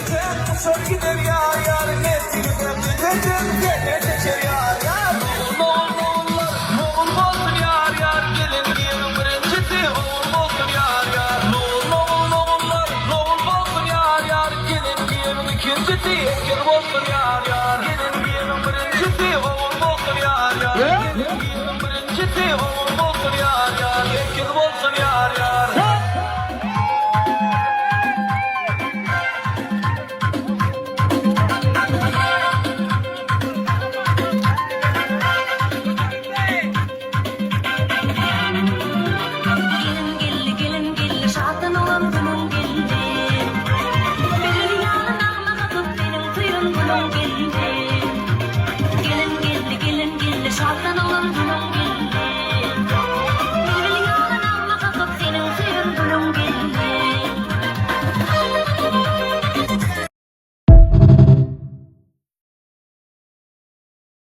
Uçar gider yar yar, ettiğinden gideceğim gene geçer yar yar. Oğul olsun yar yar, gelin giyelim birincisi. Oğul olsun yar yar. Oğul olsun yar yar, gelin giyelim ikincisi. Eker olsun yar yar, gelin giyelim birincisi. Oğul olsun yar yar, gelin giyelim birincisi. Oğul olsun yar yar, eker olsun yar yar. Benim yanına mı kapıp benim kuyruğum